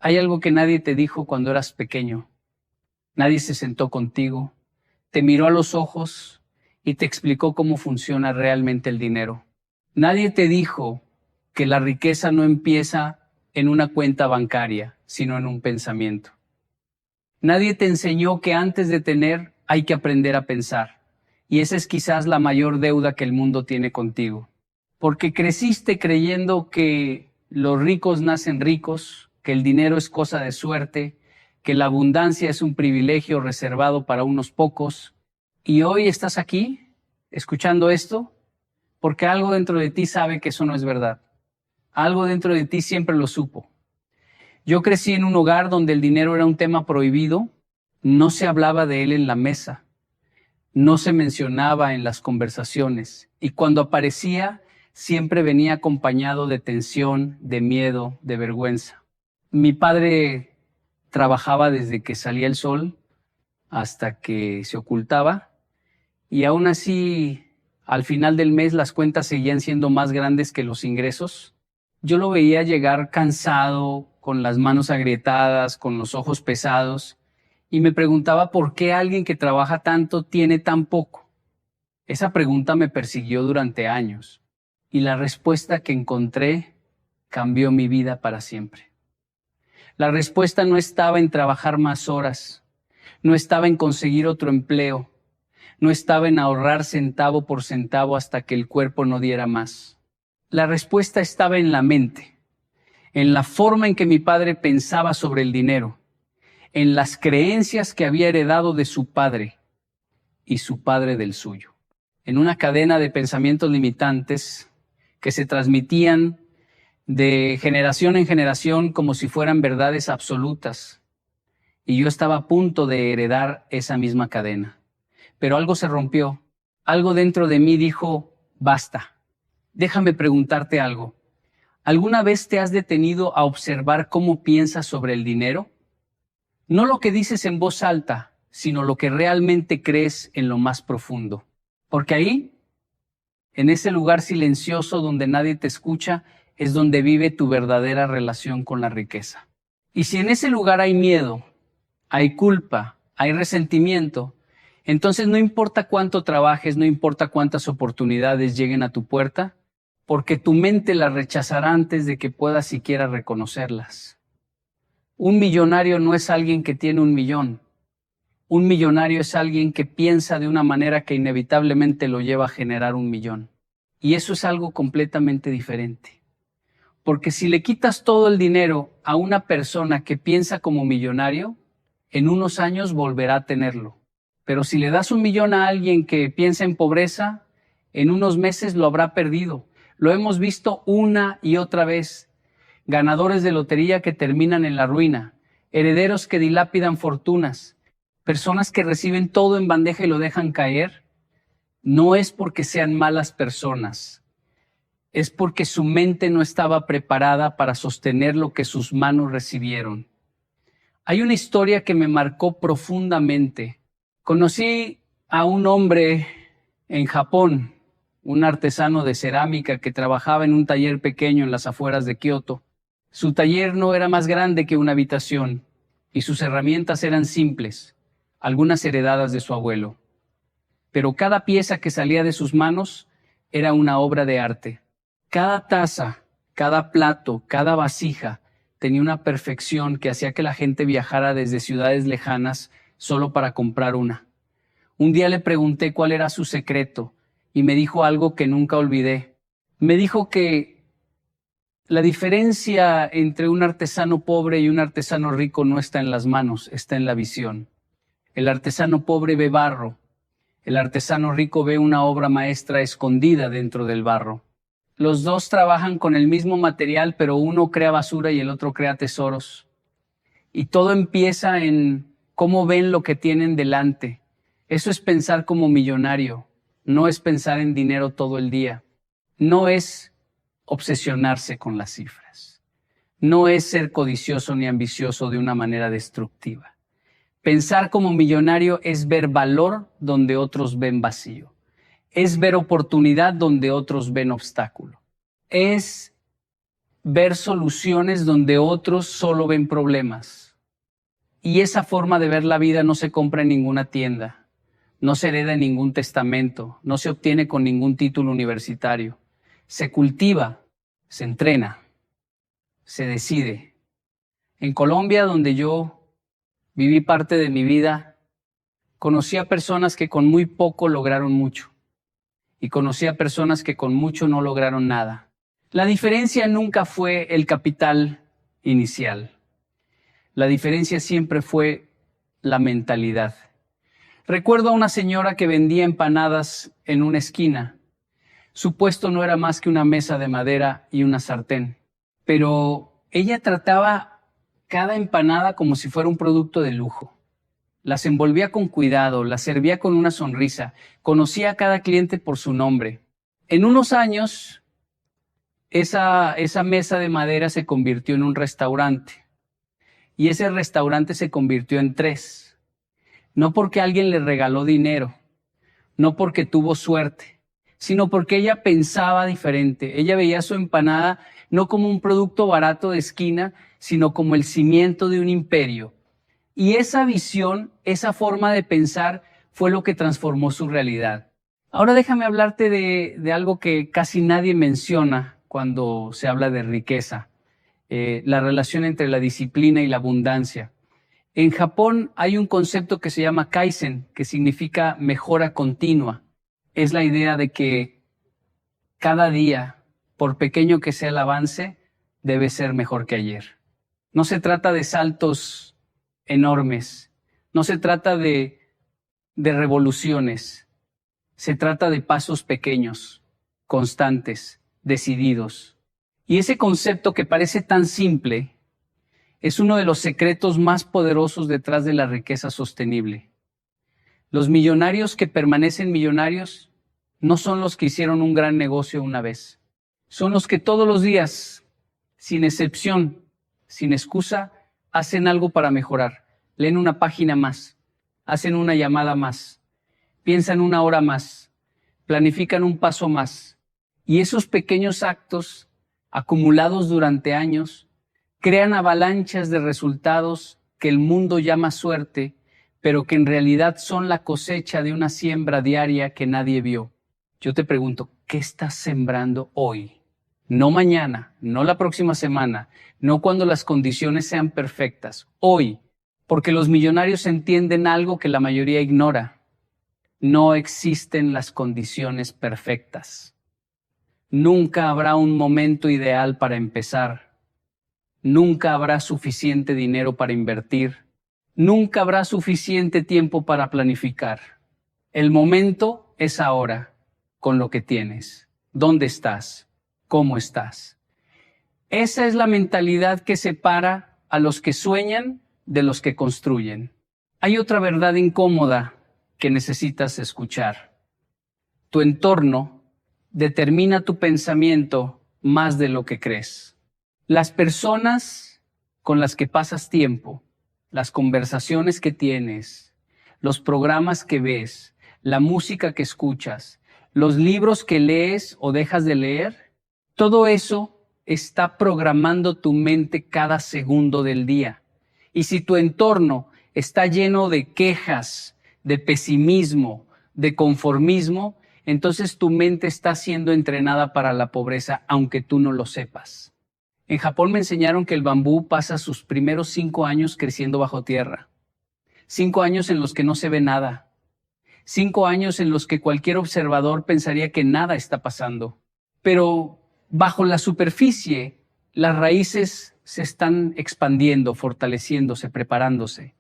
Hay algo que nadie te dijo cuando eras pequeño. Nadie se sentó contigo, te miró a los ojos y te explicó cómo funciona realmente el dinero. Nadie te dijo que la riqueza no empieza en una cuenta bancaria, sino en un pensamiento. Nadie te enseñó que antes de tener hay que aprender a pensar. Y esa es quizás la mayor deuda que el mundo tiene contigo. Porque creciste creyendo que los ricos nacen ricos, que el dinero es cosa de suerte, que la abundancia es un privilegio reservado para unos pocos. Y hoy estás aquí, escuchando esto, porque algo dentro de ti sabe que eso no es verdad. Algo dentro de ti siempre lo supo. Yo crecí en un hogar donde el dinero era un tema prohibido, no se hablaba de él en la mesa, no se mencionaba en las conversaciones, y cuando aparecía, siempre venía acompañado de tensión, de miedo, de vergüenza. Mi padre trabajaba desde que salía el sol hasta que se ocultaba, y aún así, al final del mes, las cuentas seguían siendo más grandes que los ingresos. Yo lo veía llegar cansado, con las manos agrietadas, con los ojos pesados, y me preguntaba por qué alguien que trabaja tanto tiene tan poco. Esa pregunta me persiguió durante años, y la respuesta que encontré cambió mi vida para siempre. La respuesta no estaba en trabajar más horas, no estaba en conseguir otro empleo, no estaba en ahorrar centavo por centavo hasta que el cuerpo no diera más. La respuesta estaba en la mente, en la forma en que mi padre pensaba sobre el dinero, en las creencias que había heredado de su padre y su padre del suyo, en una cadena de pensamientos limitantes que se transmitían de generación en generación como si fueran verdades absolutas. Y yo estaba a punto de heredar esa misma cadena. Pero algo se rompió, algo dentro de mí dijo, basta. Déjame preguntarte algo. ¿Alguna vez te has detenido a observar cómo piensas sobre el dinero? No lo que dices en voz alta, sino lo que realmente crees en lo más profundo. Porque ahí, en ese lugar silencioso donde nadie te escucha, es donde vive tu verdadera relación con la riqueza. Y si en ese lugar hay miedo, hay culpa, hay resentimiento, entonces no importa cuánto trabajes, no importa cuántas oportunidades lleguen a tu puerta, porque tu mente las rechazará antes de que puedas siquiera reconocerlas. Un millonario no es alguien que tiene 1 millón. Un millonario es alguien que piensa de una manera que inevitablemente lo lleva a generar 1 millón. Y eso es algo completamente diferente. Porque si le quitas todo el dinero a una persona que piensa como millonario, en unos años volverá a tenerlo. Pero si le das 1 millón a alguien que piensa en pobreza, en unos meses lo habrá perdido. Lo hemos visto una y otra vez. Ganadores de lotería que terminan en la ruina, herederos que dilapidan fortunas, personas que reciben todo en bandeja y lo dejan caer. No es porque sean malas personas, es porque su mente no estaba preparada para sostener lo que sus manos recibieron. Hay una historia que me marcó profundamente. Conocí a un hombre en Japón, un artesano de cerámica que trabajaba en un taller pequeño en las afueras de Kioto. Su taller no era más grande que una habitación y sus herramientas eran simples, algunas heredadas de su abuelo. Pero cada pieza que salía de sus manos era una obra de arte. Cada taza, cada plato, cada vasija tenía una perfección que hacía que la gente viajara desde ciudades lejanas solo para comprar una. Un día le pregunté cuál era su secreto y me dijo algo que nunca olvidé. Me dijo que la diferencia entre un artesano pobre y un artesano rico no está en las manos, está en la visión. El artesano pobre ve barro, el artesano rico ve una obra maestra escondida dentro del barro. Los dos trabajan con el mismo material, pero uno crea basura y el otro crea tesoros. Y todo empieza en cómo ven lo que tienen delante. Eso es pensar como millonario, no es pensar en dinero todo el día. No es obsesionarse con las cifras. No es ser codicioso ni ambicioso de una manera destructiva. Pensar como millonario es ver valor donde otros ven vacío. Es ver oportunidad donde otros ven obstáculo. Es ver soluciones donde otros solo ven problemas. Y esa forma de ver la vida no se compra en ninguna tienda, no se hereda en ningún testamento, no se obtiene con ningún título universitario. Se cultiva, se entrena, se decide. En Colombia, donde yo viví parte de mi vida, conocí a personas que con muy poco lograron mucho y conocí a personas que con mucho no lograron nada. La diferencia nunca fue el capital inicial. La diferencia siempre fue la mentalidad. Recuerdo a una señora que vendía empanadas en una esquina. Su puesto no era más que una mesa de madera y una sartén, pero ella trataba cada empanada como si fuera un producto de lujo. Las envolvía con cuidado, las servía con una sonrisa, conocía a cada cliente por su nombre. En unos años, esa mesa de madera se convirtió en un restaurante y ese restaurante se convirtió en 3. No porque alguien le regaló dinero, no porque tuvo suerte, sino porque ella pensaba diferente. Ella veía su empanada no como un producto barato de esquina, sino como el cimiento de un imperio. Y esa visión, esa forma de pensar, fue lo que transformó su realidad. Ahora déjame hablarte de algo que casi nadie menciona cuando se habla de riqueza, la relación entre la disciplina y la abundancia. En Japón hay un concepto que se llama Kaizen, que significa mejora continua. Es la idea de que cada día, por pequeño que sea el avance, debe ser mejor que ayer. No se trata de saltos enormes, no se trata de revoluciones, se trata de pasos pequeños, constantes, decididos. Y ese concepto que parece tan simple es uno de los secretos más poderosos detrás de la riqueza sostenible. Los millonarios que permanecen millonarios no son los que hicieron un gran negocio una vez. Son los que todos los días, sin excepción, sin excusa, hacen algo para mejorar. Leen una página más, hacen una llamada más, piensan una hora más, planifican un paso más. Y esos pequeños actos, acumulados durante años, crean avalanchas de resultados que el mundo llama suerte, pero que en realidad son la cosecha de una siembra diaria que nadie vio. Yo te pregunto, ¿qué estás sembrando hoy? No mañana, no la próxima semana, no cuando las condiciones sean perfectas, hoy, porque los millonarios entienden algo que la mayoría ignora. No existen las condiciones perfectas. Nunca habrá un momento ideal para empezar. Nunca habrá suficiente dinero para invertir. Nunca habrá suficiente tiempo para planificar. El momento es ahora, con lo que tienes. ¿Dónde estás? ¿Cómo estás? Esa es la mentalidad que separa a los que sueñan de los que construyen. Hay otra verdad incómoda que necesitas escuchar. Tu entorno determina tu pensamiento más de lo que crees. Las personas con las que pasas tiempo, las conversaciones que tienes, los programas que ves, la música que escuchas, los libros que lees o dejas de leer, todo eso está programando tu mente cada segundo del día. Y si tu entorno está lleno de quejas, de pesimismo, de conformismo, entonces tu mente está siendo entrenada para la pobreza, aunque tú no lo sepas. En Japón me enseñaron que el bambú pasa sus primeros 5 años creciendo bajo tierra. 5 años en los que no se ve nada. 5 años en los que cualquier observador pensaría que nada está pasando. Pero bajo la superficie, las raíces se están expandiendo, fortaleciéndose, preparándose.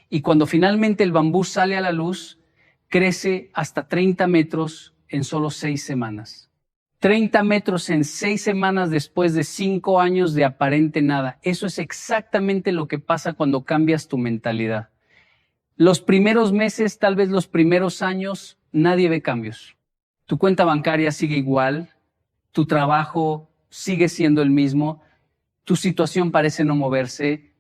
Y cuando finalmente el bambú sale a la luz, crece hasta 30 metros en solo 6 semanas. 30 metros en 6 semanas después de 5 años de aparente nada. Eso es exactamente lo que pasa cuando cambias tu mentalidad. Los primeros meses, tal vez los primeros años, nadie ve cambios. Tu cuenta bancaria sigue igual, tu trabajo sigue siendo el mismo, tu situación parece no moverse,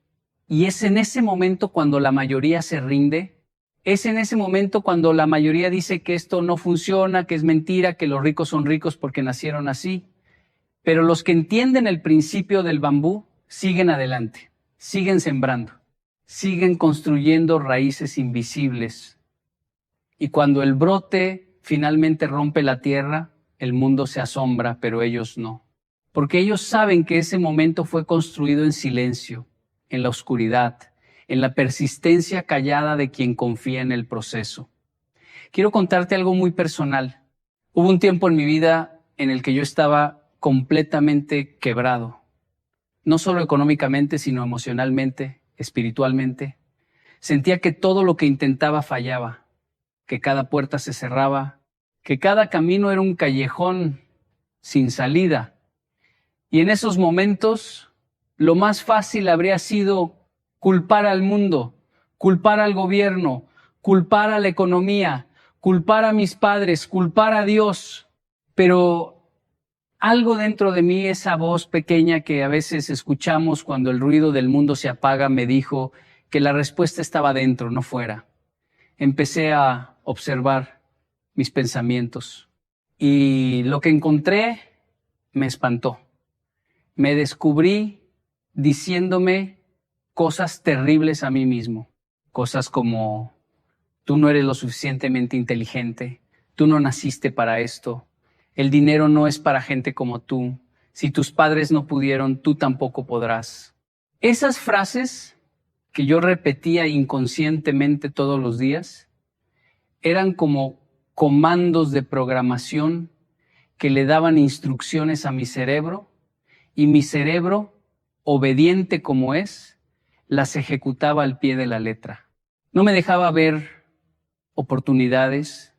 y es en ese momento cuando la mayoría se rinde, es en ese momento cuando la mayoría dice que esto no funciona, que es mentira, que los ricos son ricos porque nacieron así. Pero los que entienden el principio del bambú siguen adelante, siguen sembrando, siguen construyendo raíces invisibles. Y cuando el brote finalmente rompe la tierra, el mundo se asombra, pero ellos no. Porque ellos saben que ese momento fue construido en silencio, en la oscuridad, en la persistencia callada de quien confía en el proceso. Quiero contarte algo muy personal. Hubo un tiempo en mi vida en el que yo estaba completamente quebrado. No solo económicamente, sino emocionalmente, espiritualmente. Sentía que todo lo que intentaba fallaba, que cada puerta se cerraba, que cada camino era un callejón sin salida. Y en esos momentos, lo más fácil habría sido culpar al mundo, culpar al gobierno, culpar a la economía, culpar a mis padres, culpar a Dios. Pero algo dentro de mí, esa voz pequeña que a veces escuchamos cuando el ruido del mundo se apaga, me dijo que la respuesta estaba dentro, no fuera. Empecé a observar mis pensamientos y lo que encontré me espantó. Me descubrí diciéndome cosas terribles a mí mismo. Cosas como, tú no eres lo suficientemente inteligente, tú no naciste para esto, el dinero no es para gente como tú, si tus padres no pudieron, tú tampoco podrás. Esas frases que yo repetía inconscientemente todos los días eran como comandos de programación que le daban instrucciones a mi cerebro y mi cerebro, obediente como es, las ejecutaba al pie de la letra. No me dejaba ver oportunidades,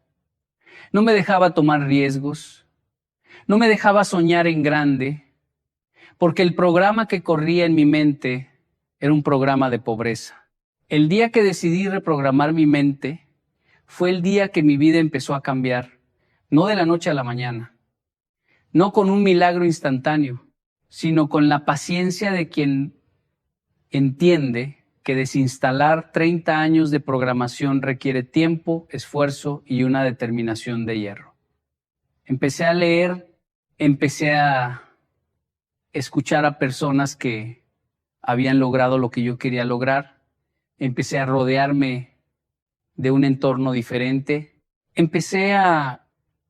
no me dejaba tomar riesgos, no me dejaba soñar en grande, porque el programa que corría en mi mente era un programa de pobreza. El día que decidí reprogramar mi mente fue el día que mi vida empezó a cambiar, no de la noche a la mañana, no con un milagro instantáneo, sino con la paciencia de quien entiende que desinstalar 30 años de programación requiere tiempo, esfuerzo y una determinación de hierro. Empecé a leer, empecé a escuchar a personas que habían logrado lo que yo quería lograr, empecé a rodearme de un entorno diferente, empecé a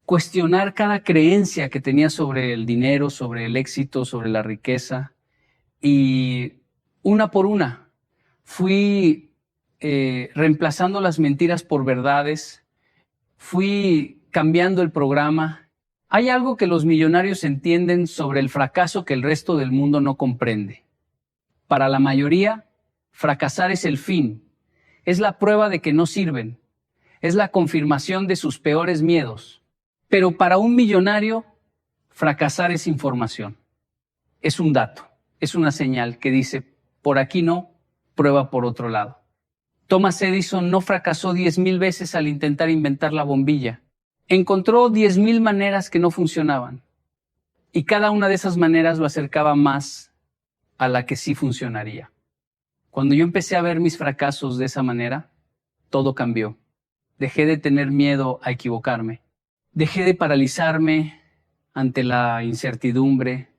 cuestionar cada creencia que tenía sobre el dinero, sobre el éxito, sobre la riqueza, y una por una fui reemplazando las mentiras por verdades, fui cambiando el programa. Hay algo que los millonarios entienden sobre el fracaso que el resto del mundo no comprende. Para la mayoría, fracasar es el fin, es la prueba de que no sirven, es la confirmación de sus peores miedos. Pero para un millonario, fracasar es información, es un dato, es una señal que dice, por aquí no, prueba por otro lado. Thomas Edison no fracasó 10,000 veces al intentar inventar la bombilla. Encontró 10,000 maneras que no funcionaban. Y cada una de esas maneras lo acercaba más a la que sí funcionaría. Cuando yo empecé a ver mis fracasos de esa manera, todo cambió. Dejé de tener miedo a equivocarme. Dejé de paralizarme ante la incertidumbre.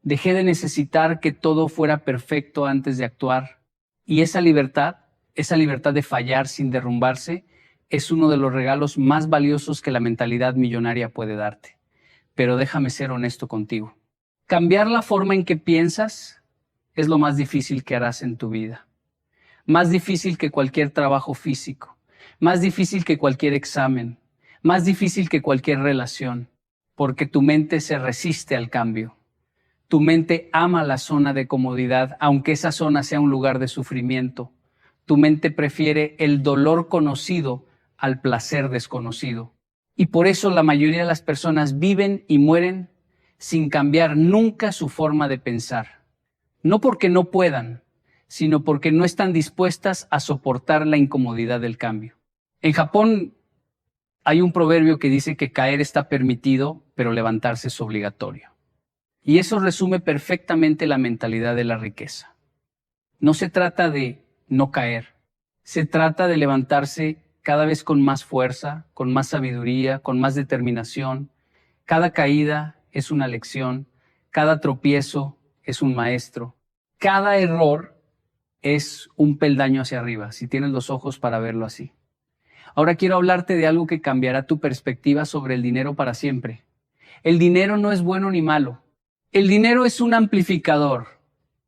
Dejé de necesitar que todo fuera perfecto antes de actuar. Y esa libertad de fallar sin derrumbarse, es uno de los regalos más valiosos que la mentalidad millonaria puede darte. Pero déjame ser honesto contigo. Cambiar la forma en que piensas es lo más difícil que harás en tu vida. Más difícil que cualquier trabajo físico. Más difícil que cualquier examen. Más difícil que cualquier relación. Porque tu mente se resiste al cambio. Tu mente ama la zona de comodidad, aunque esa zona sea un lugar de sufrimiento. Tu mente prefiere el dolor conocido al placer desconocido. Y por eso la mayoría de las personas viven y mueren sin cambiar nunca su forma de pensar. No porque no puedan, sino porque no están dispuestas a soportar la incomodidad del cambio. En Japón hay un proverbio que dice que caer está permitido, pero levantarse es obligatorio. Y eso resume perfectamente la mentalidad de la riqueza. No se trata de no caer, se trata de levantarse cada vez con más fuerza, con más sabiduría, con más determinación. Cada caída es una lección, Cada tropiezo es un maestro. Cada error es un peldaño hacia arriba, si tienes los ojos para verlo así. Ahora quiero hablarte de algo que cambiará tu perspectiva sobre el dinero para siempre. El dinero no es bueno ni malo. El dinero es un amplificador.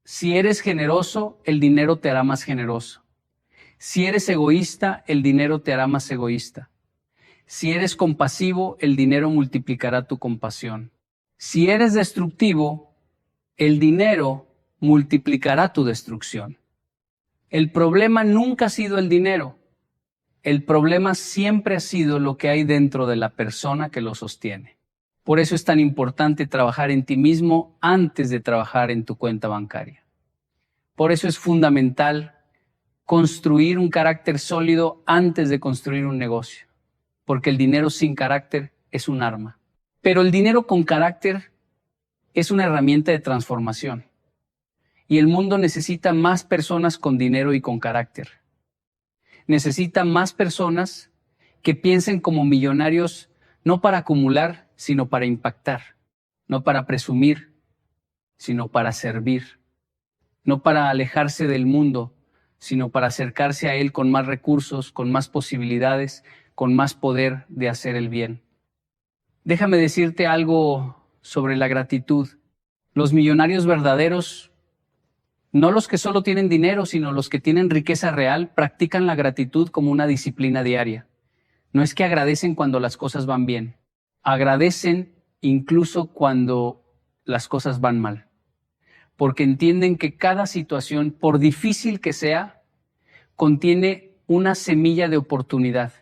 Si eres generoso, el dinero te hará más generoso. Si eres egoísta, el dinero te hará más egoísta. Si eres compasivo, el dinero multiplicará tu compasión. Si eres destructivo, el dinero multiplicará tu destrucción. El problema nunca ha sido el dinero. El problema siempre ha sido lo que hay dentro de la persona que lo sostiene. Por eso es tan importante trabajar en ti mismo antes de trabajar en tu cuenta bancaria. Por eso es fundamental construir un carácter sólido antes de construir un negocio. Porque el dinero sin carácter es un arma. Pero el dinero con carácter es una herramienta de transformación. Y el mundo necesita más personas con dinero y con carácter. Necesita más personas que piensen como millonarios no para acumular, sino para impactar. No para presumir, sino para servir. No para alejarse del mundo, sino para acercarse a él con más recursos, con más posibilidades, con más poder de hacer el bien. Déjame decirte algo sobre la gratitud. Los millonarios verdaderos, no los que solo tienen dinero, sino los que tienen riqueza real, practican la gratitud como una disciplina diaria. No es que agradecen cuando las cosas van bien. Agradecen incluso cuando las cosas van mal. Porque entienden que cada situación, por difícil que sea, contiene una semilla de oportunidad.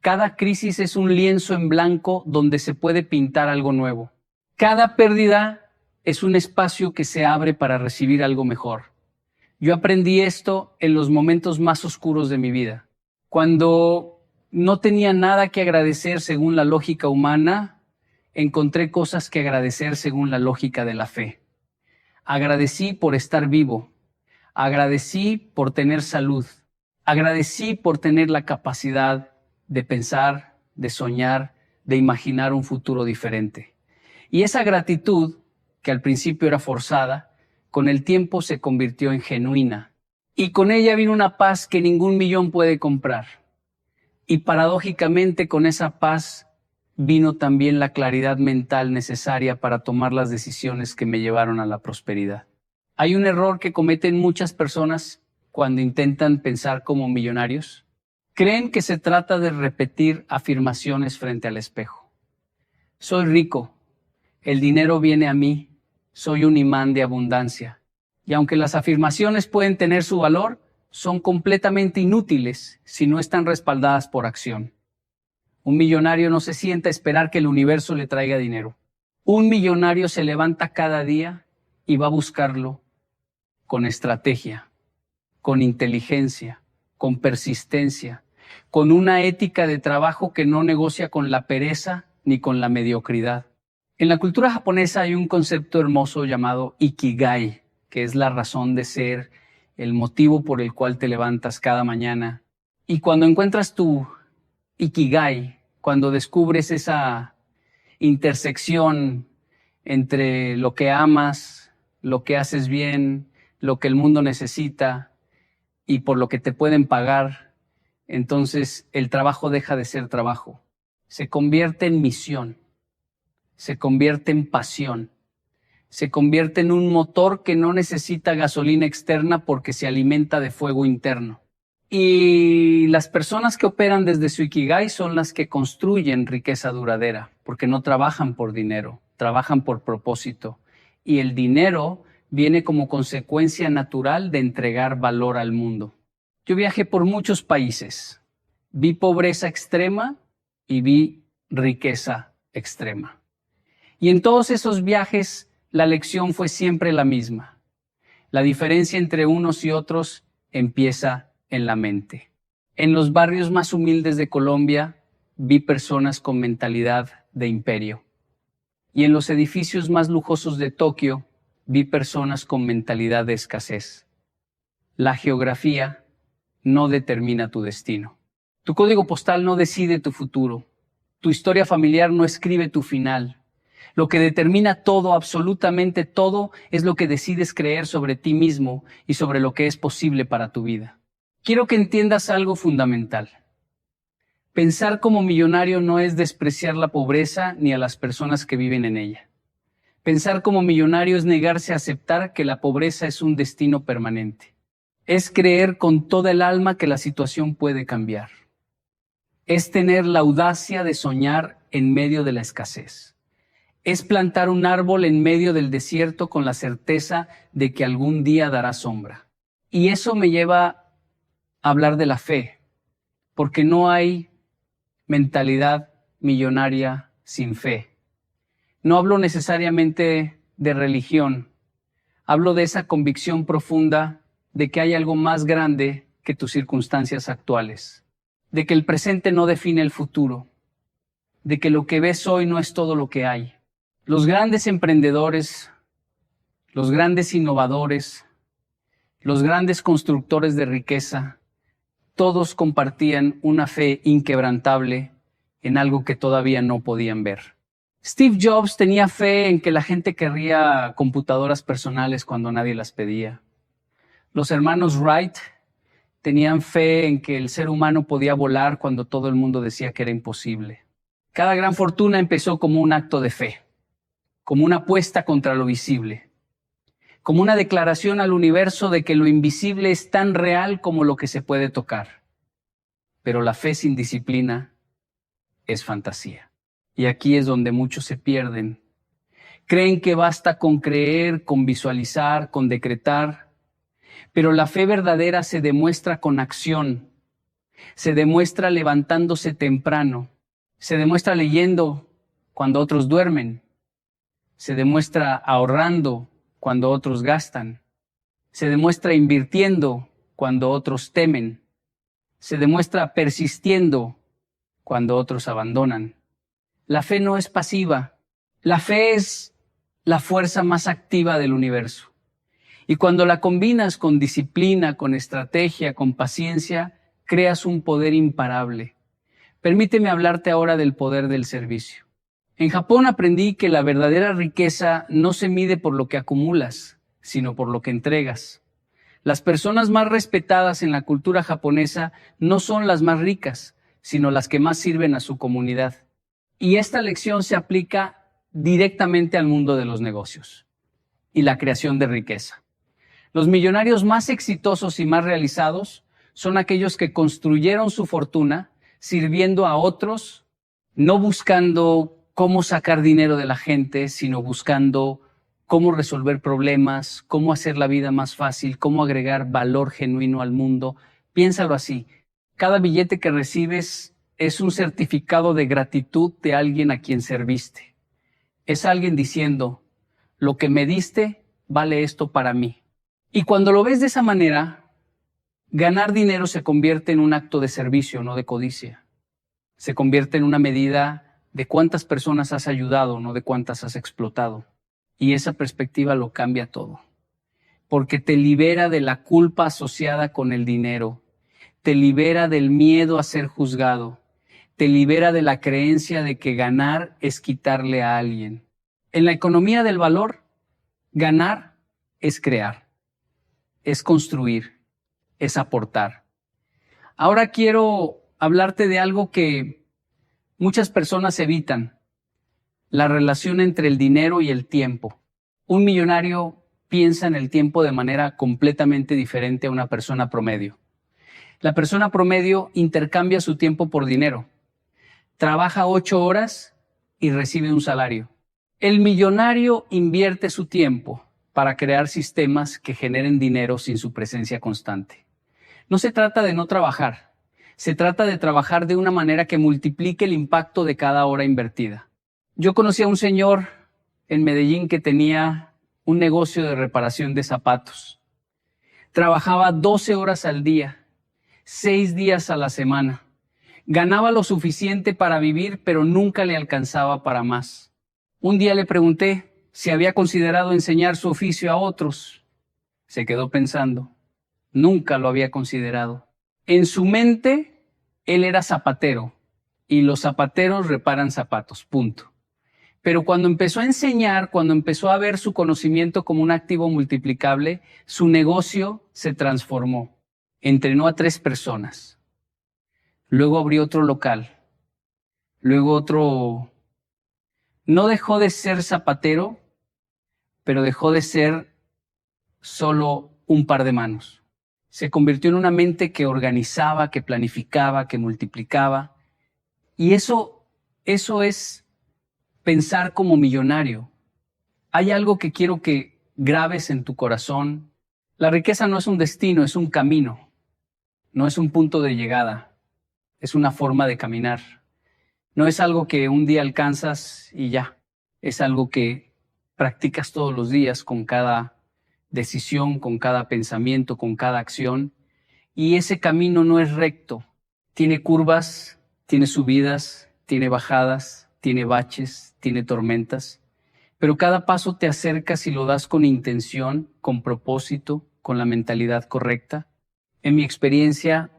Cada crisis es un lienzo en blanco donde se puede pintar algo nuevo. Cada pérdida es un espacio que se abre para recibir algo mejor. Yo aprendí esto en los momentos más oscuros de mi vida. Cuando no tenía nada que agradecer según la lógica humana, encontré cosas que agradecer según la lógica de la fe. Agradecí por estar vivo. Agradecí por tener salud. Agradecí por tener la capacidad de pensar, de soñar, de imaginar un futuro diferente. Y esa gratitud, que al principio era forzada, con el tiempo se convirtió en genuina. Y con ella vino una paz que ningún millón puede comprar. Y paradójicamente con esa paz vino también la claridad mental necesaria para tomar las decisiones que me llevaron a la prosperidad. Hay un error que cometen muchas personas cuando intentan pensar como millonarios. Creen que se trata de repetir afirmaciones frente al espejo. Soy rico, el dinero viene a mí, soy un imán de abundancia. Y aunque las afirmaciones pueden tener su valor, son completamente inútiles si no están respaldadas por acción. Un millonario no se sienta a esperar que el universo le traiga dinero. Un millonario se levanta cada día y va a buscarlo con estrategia, con inteligencia, con persistencia, con una ética de trabajo que no negocia con la pereza ni con la mediocridad. En la cultura japonesa hay un concepto hermoso llamado Ikigai, que es la razón de ser, el motivo por el cual te levantas cada mañana. Y cuando encuentras tu Ikigai, cuando descubres esa intersección entre lo que amas, lo que haces bien, lo que el mundo necesita y por lo que te pueden pagar, entonces el trabajo deja de ser trabajo. Se convierte en misión, se convierte en pasión, se convierte en un motor que no necesita gasolina externa porque se alimenta de fuego interno. Y las personas que operan desde su Ikigai son las que construyen riqueza duradera, porque no trabajan por dinero, trabajan por propósito. Y el dinero viene como consecuencia natural de entregar valor al mundo. Yo viajé por muchos países, vi pobreza extrema y vi riqueza extrema. Y en todos esos viajes la lección fue siempre la misma. La diferencia entre unos y otros empieza en la mente. En los barrios más humildes de Colombia vi personas con mentalidad de imperio. Y en los edificios más lujosos de Tokio vi personas con mentalidad de escasez. La geografía no determina tu destino. Tu código postal no decide tu futuro. Tu historia familiar no escribe tu final. Lo que determina todo, absolutamente todo, es lo que decides creer sobre ti mismo y sobre lo que es posible para tu vida. Quiero que entiendas algo fundamental. Pensar como millonario no es despreciar la pobreza ni a las personas que viven en ella. Pensar como millonario es negarse a aceptar que la pobreza es un destino permanente. Es creer con toda el alma que la situación puede cambiar. Es tener la audacia de soñar en medio de la escasez. Es plantar un árbol en medio del desierto con la certeza de que algún día dará sombra. Y eso me lleva a hablar de la fe, porque no hay mentalidad millonaria sin fe. No hablo necesariamente de religión, hablo de esa convicción profunda de que hay algo más grande que tus circunstancias actuales, de que el presente no define el futuro, de que lo que ves hoy no es todo lo que hay. Los grandes emprendedores, los grandes innovadores, los grandes constructores de riqueza, todos compartían una fe inquebrantable en algo que todavía no podían ver. Steve Jobs tenía fe en que la gente querría computadoras personales cuando nadie las pedía. Los hermanos Wright tenían fe en que el ser humano podía volar cuando todo el mundo decía que era imposible. Cada gran fortuna empezó como un acto de fe, como una apuesta contra lo visible, como una declaración al universo de que lo invisible es tan real como lo que se puede tocar. Pero la fe sin disciplina es fantasía. Y aquí es donde muchos se pierden. Creen que basta con creer, con visualizar, con decretar, pero la fe verdadera se demuestra con acción, se demuestra levantándose temprano, se demuestra leyendo cuando otros duermen, se demuestra ahorrando cuando otros gastan, se demuestra invirtiendo cuando otros temen, se demuestra persistiendo cuando otros abandonan. La fe no es pasiva, la fe es la fuerza más activa del universo. Y cuando la combinas con disciplina, con estrategia, con paciencia, creas un poder imparable. Permíteme hablarte ahora del poder del servicio. En Japón aprendí que la verdadera riqueza no se mide por lo que acumulas, sino por lo que entregas. Las personas más respetadas en la cultura japonesa no son las más ricas, sino las que más sirven a su comunidad. Y esta lección se aplica directamente al mundo de los negocios y la creación de riqueza. Los millonarios más exitosos y más realizados son aquellos que construyeron su fortuna sirviendo a otros, no buscando cómo sacar dinero de la gente, sino buscando cómo resolver problemas, cómo hacer la vida más fácil, cómo agregar valor genuino al mundo. Piénsalo así. Cada billete que recibes es un certificado de gratitud de alguien a quien serviste. Es alguien diciendo, lo que me diste vale esto para mí. Y cuando lo ves de esa manera, ganar dinero se convierte en un acto de servicio, no de codicia. Se convierte en una medida de cuántas personas has ayudado, no de cuántas has explotado. Y esa perspectiva lo cambia todo. Porque te libera de la culpa asociada con el dinero. Te libera del miedo a ser juzgado. Te libera de la creencia de que ganar es quitarle a alguien. En la economía del valor, ganar es crear, es construir, es aportar. Ahora quiero hablarte de algo que muchas personas evitan, la relación entre el dinero y el tiempo. Un millonario piensa en el tiempo de manera completamente diferente a una persona promedio. La persona promedio intercambia su tiempo por dinero. Trabaja 8 horas y recibe un salario. El millonario invierte su tiempo para crear sistemas que generen dinero sin su presencia constante. No se trata de no trabajar, se trata de trabajar de una manera que multiplique el impacto de cada hora invertida. Yo conocí a un señor en Medellín que tenía un negocio de reparación de zapatos. Trabajaba 12 horas al día, 6 días a la semana. Ganaba lo suficiente para vivir, pero nunca le alcanzaba para más. Un día le pregunté si había considerado enseñar su oficio a otros. Se quedó pensando. Nunca lo había considerado. En su mente, él era zapatero y los zapateros reparan zapatos, punto. Pero cuando empezó a enseñar, cuando empezó a ver su conocimiento como un activo multiplicable, su negocio se transformó. Entrenó a 3 personas. Luego abrió otro local. Luego otro. No dejó de ser zapatero, pero dejó de ser solo un par de manos. Se convirtió en una mente que organizaba, que planificaba, que multiplicaba. Y eso es pensar como millonario. Hay algo que quiero que grabes en tu corazón. La riqueza no es un destino, es un camino. No es un punto de llegada. Es una forma de caminar. No es algo que un día alcanzas y ya. Es algo que practicas todos los días con cada decisión, con cada pensamiento, con cada acción. Y ese camino no es recto. Tiene curvas, tiene subidas, tiene bajadas, tiene baches, tiene tormentas. Pero cada paso te acercas si lo das con intención, con propósito, con la mentalidad correcta. En mi experiencia,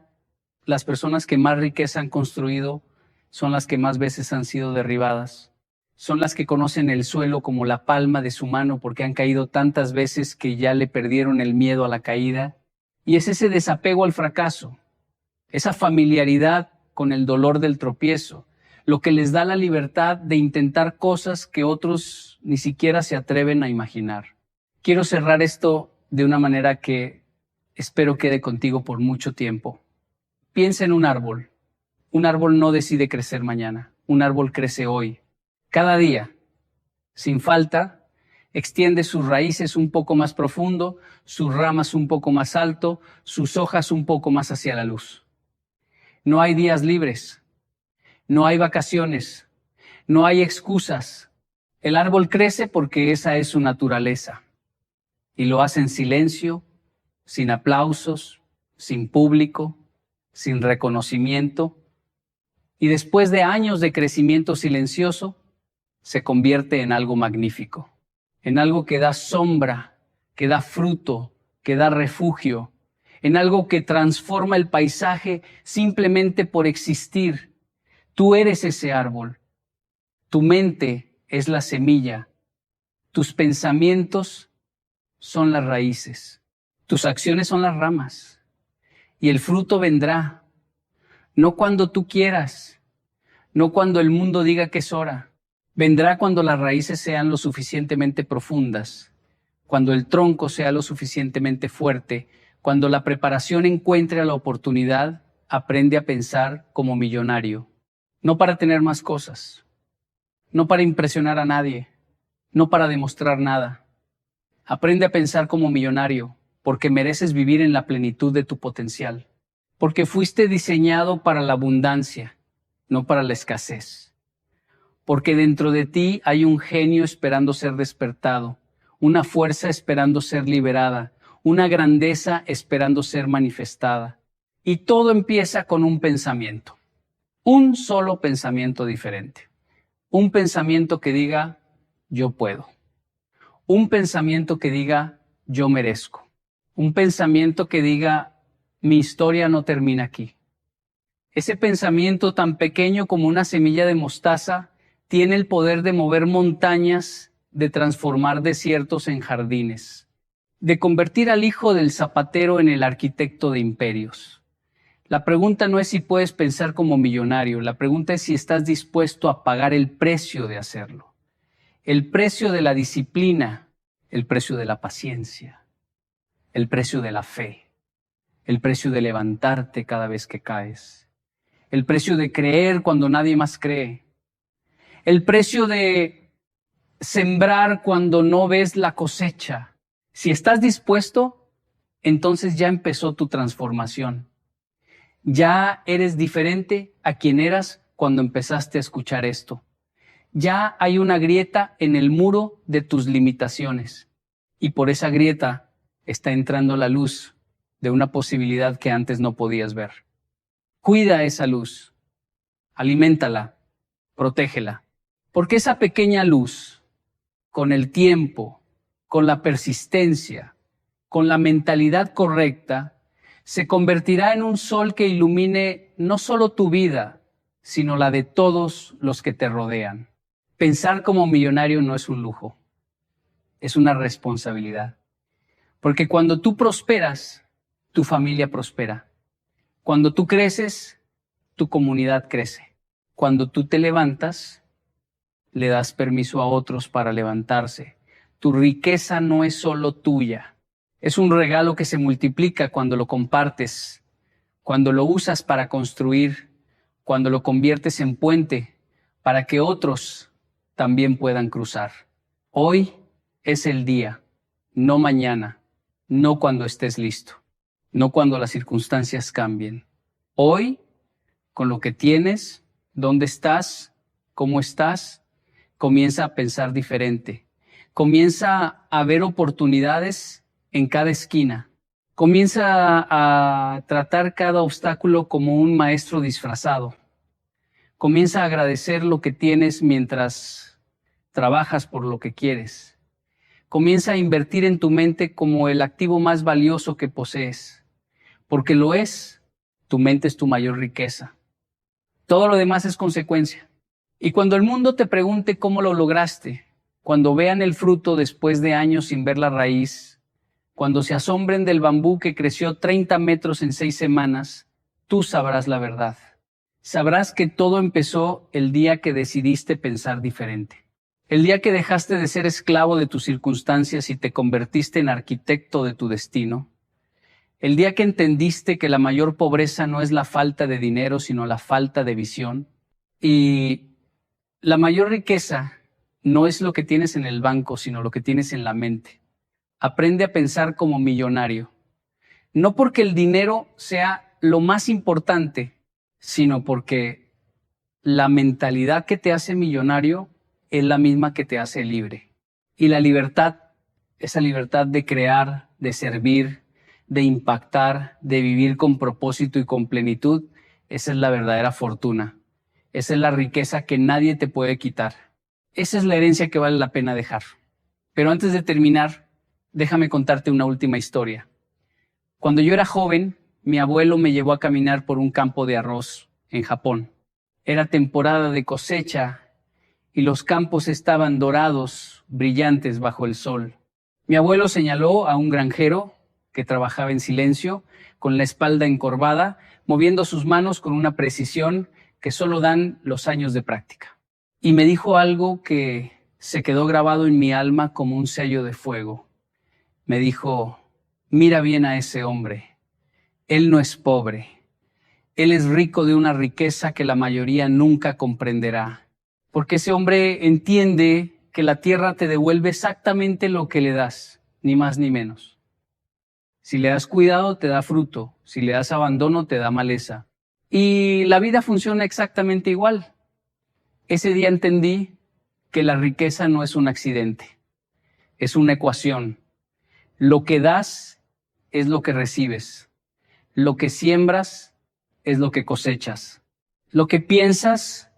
las personas que más riqueza han construido son las que más veces han sido derribadas. Son las que conocen el suelo como la palma de su mano porque han caído tantas veces que ya le perdieron el miedo a la caída. Y es ese desapego al fracaso, esa familiaridad con el dolor del tropiezo, lo que les da la libertad de intentar cosas que otros ni siquiera se atreven a imaginar. Quiero cerrar esto de una manera que espero quede contigo por mucho tiempo. Piensa en un árbol. Un árbol no decide crecer mañana. Un árbol crece hoy. Cada día, sin falta, extiende sus raíces un poco más profundo, sus ramas un poco más alto, sus hojas un poco más hacia la luz. No hay días libres. No hay vacaciones. No hay excusas. El árbol crece porque esa es su naturaleza. Y lo hace en silencio, sin aplausos, sin público, sin reconocimiento. Y después de años de crecimiento silencioso, se convierte en algo magnífico, en algo que da sombra, que da fruto, que da refugio, en algo que transforma el paisaje simplemente por existir. Tú eres ese árbol. Tu mente es la semilla. Tus pensamientos son las raíces. Tus acciones son las ramas. Y el fruto vendrá, no cuando tú quieras, no cuando el mundo diga que es hora. Vendrá cuando las raíces sean lo suficientemente profundas, cuando el tronco sea lo suficientemente fuerte, cuando la preparación encuentre a la oportunidad, aprende a pensar como millonario. No para tener más cosas, no para impresionar a nadie, no para demostrar nada. Aprende a pensar como millonario, porque mereces vivir en la plenitud de tu potencial, porque fuiste diseñado para la abundancia, no para la escasez. Porque dentro de ti hay un genio esperando ser despertado, una fuerza esperando ser liberada, una grandeza esperando ser manifestada. Y todo empieza con un pensamiento, un solo pensamiento diferente. Un pensamiento que diga, yo puedo. Un pensamiento que diga, yo merezco. Un pensamiento que diga, mi historia no termina aquí. Ese pensamiento tan pequeño como una semilla de mostaza tiene el poder de mover montañas, de transformar desiertos en jardines, de convertir al hijo del zapatero en el arquitecto de imperios. La pregunta no es si puedes pensar como millonario, la pregunta es si estás dispuesto a pagar el precio de hacerlo. El precio de la disciplina, el precio de la paciencia, el precio de la fe, el precio de levantarte cada vez que caes, el precio de creer cuando nadie más cree, el precio de sembrar cuando no ves la cosecha. Si estás dispuesto, entonces ya empezó tu transformación. Ya eres diferente a quien eras cuando empezaste a escuchar esto. Ya hay una grieta en el muro de tus limitaciones. Y por esa grieta está entrando la luz de una posibilidad que antes no podías ver. Cuida esa luz. Aliméntala. Protégela. Porque esa pequeña luz, con el tiempo, con la persistencia, con la mentalidad correcta, se convertirá en un sol que ilumine no solo tu vida, sino la de todos los que te rodean. Pensar como millonario no es un lujo, es una responsabilidad. Porque cuando tú prosperas, tu familia prospera. Cuando tú creces, tu comunidad crece. Cuando tú te levantas, le das permiso a otros para levantarse. Tu riqueza no es solo tuya. Es un regalo que se multiplica cuando lo compartes, cuando lo usas para construir, cuando lo conviertes en puente para que otros también puedan cruzar. Hoy es el día, no mañana, no cuando estés listo, no cuando las circunstancias cambien. Hoy, con lo que tienes, dónde estás, cómo estás, comienza a pensar diferente. Comienza a ver oportunidades en cada esquina. Comienza a tratar cada obstáculo como un maestro disfrazado. Comienza a agradecer lo que tienes mientras trabajas por lo que quieres. Comienza a invertir en tu mente como el activo más valioso que posees. Porque lo es, tu mente es tu mayor riqueza. Todo lo demás es consecuencia. Y cuando el mundo te pregunte cómo lo lograste, cuando vean el fruto después de años sin ver la raíz, cuando se asombren del bambú que creció 30 metros en 6 semanas, tú sabrás la verdad. Sabrás que todo empezó el día que decidiste pensar diferente. El día que dejaste de ser esclavo de tus circunstancias y te convertiste en arquitecto de tu destino. El día que entendiste que la mayor pobreza no es la falta de dinero, sino la falta de visión. Y la mayor riqueza no es lo que tienes en el banco, sino lo que tienes en la mente. Aprende a pensar como millonario. No porque el dinero sea lo más importante, sino porque la mentalidad que te hace millonario es la misma que te hace libre. Y la libertad, esa libertad de crear, de servir, de impactar, de vivir con propósito y con plenitud, esa es la verdadera fortuna. Esa es la riqueza que nadie te puede quitar. Esa es la herencia que vale la pena dejar. Pero antes de terminar, déjame contarte una última historia. Cuando yo era joven, mi abuelo me llevó a caminar por un campo de arroz en Japón. Era temporada de cosecha y los campos estaban dorados, brillantes bajo el sol. Mi abuelo señaló a un granjero que trabajaba en silencio, con la espalda encorvada, moviendo sus manos con una precisión que solo dan los años de práctica. Y me dijo algo que se quedó grabado en mi alma como un sello de fuego. Me dijo, mira bien a ese hombre. Él no es pobre. Él es rico de una riqueza que la mayoría nunca comprenderá. Porque ese hombre entiende que la tierra te devuelve exactamente lo que le das, ni más ni menos. Si le das cuidado, te da fruto. Si le das abandono, te da maleza. Y la vida funciona exactamente igual. Ese día entendí que la riqueza no es un accidente, es una ecuación. Lo que das es lo que recibes. Lo que siembras es lo que cosechas. Lo que piensas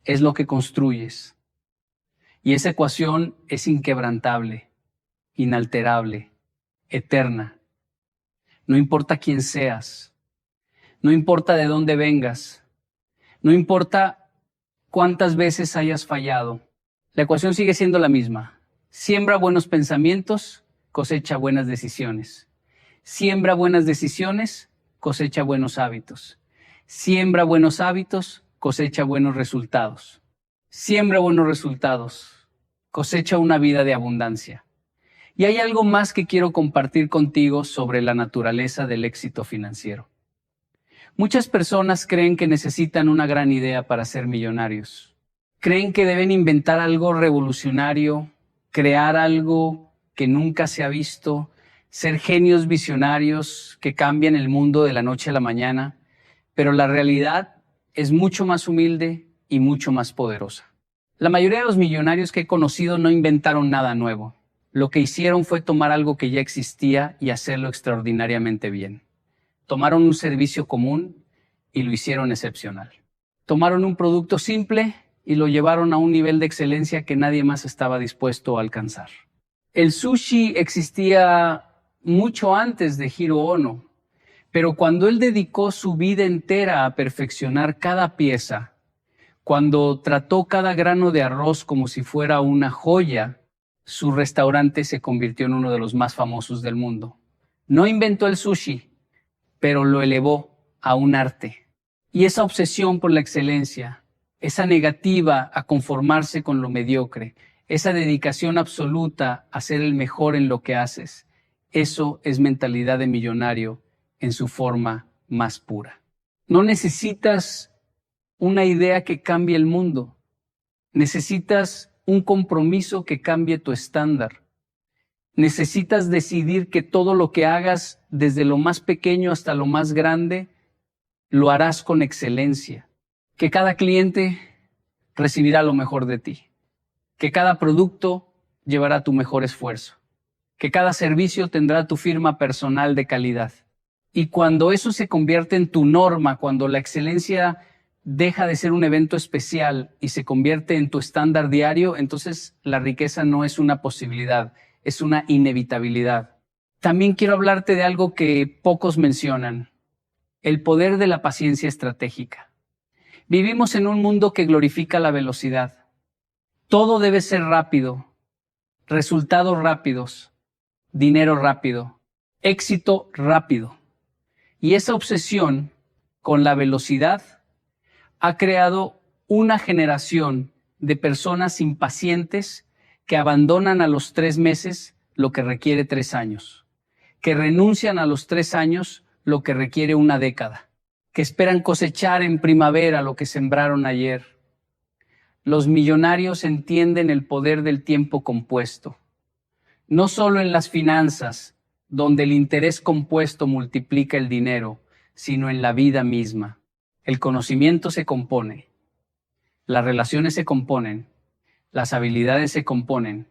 es lo que construyes. Y esa ecuación es inquebrantable, inalterable, eterna. No importa quién seas, no importa de dónde vengas, no importa cuántas veces hayas fallado, la ecuación sigue siendo la misma. Siembra buenos pensamientos, cosecha buenas decisiones. Siembra buenas decisiones, cosecha buenos hábitos. Siembra buenos hábitos, cosecha buenos resultados. Siembra buenos resultados, cosecha una vida de abundancia. Y hay algo más que quiero compartir contigo sobre la naturaleza del éxito financiero. Muchas personas creen que necesitan una gran idea para ser millonarios. Creen que deben inventar algo revolucionario, crear algo que nunca se ha visto, ser genios visionarios que cambian el mundo de la noche a la mañana. Pero la realidad es mucho más humilde y mucho más poderosa. La mayoría de los millonarios que he conocido no inventaron nada nuevo. Lo que hicieron fue tomar algo que ya existía y hacerlo extraordinariamente bien. Tomaron un servicio común y lo hicieron excepcional. Tomaron un producto simple y lo llevaron a un nivel de excelencia que nadie más estaba dispuesto a alcanzar. El sushi existía mucho antes de Hiro Ono, pero cuando él dedicó su vida entera a perfeccionar cada pieza, Cuando trató cada grano de arroz como si fuera una joya, su restaurante se convirtió en uno de los más famosos del mundo. No inventó el sushi, pero lo elevó a un arte. Y esa obsesión por la excelencia, esa negativa a conformarse con lo mediocre, esa dedicación absoluta a ser el mejor en lo que haces, eso es mentalidad de millonario en su forma más pura. No necesitas una idea que cambie el mundo. Necesitas un compromiso que cambie tu estándar. Necesitas decidir que todo lo que hagas, desde lo más pequeño hasta lo más grande, lo harás con excelencia. Que cada cliente recibirá lo mejor de ti. Que cada producto llevará tu mejor esfuerzo. Que cada servicio tendrá tu firma personal de calidad. Y cuando eso se convierte en tu norma, cuando la excelencia deja de ser un evento especial y se convierte en tu estándar diario, entonces la riqueza no es una posibilidad, es una inevitabilidad. También quiero hablarte de algo que pocos mencionan, el poder de la paciencia estratégica. Vivimos en un mundo que glorifica la velocidad. Todo debe ser rápido, resultados rápidos, dinero rápido, éxito rápido. Y esa obsesión con la velocidad ha creado una generación de personas impacientes que abandonan a los 3 meses lo que requiere 3 años, que renuncian a los 3 años lo que requiere una década, que esperan cosechar en primavera lo que sembraron ayer. Los millonarios entienden el poder del tiempo compuesto, no solo en las finanzas, donde el interés compuesto multiplica el dinero, sino en la vida misma. El conocimiento se compone, las relaciones se componen, las habilidades se componen,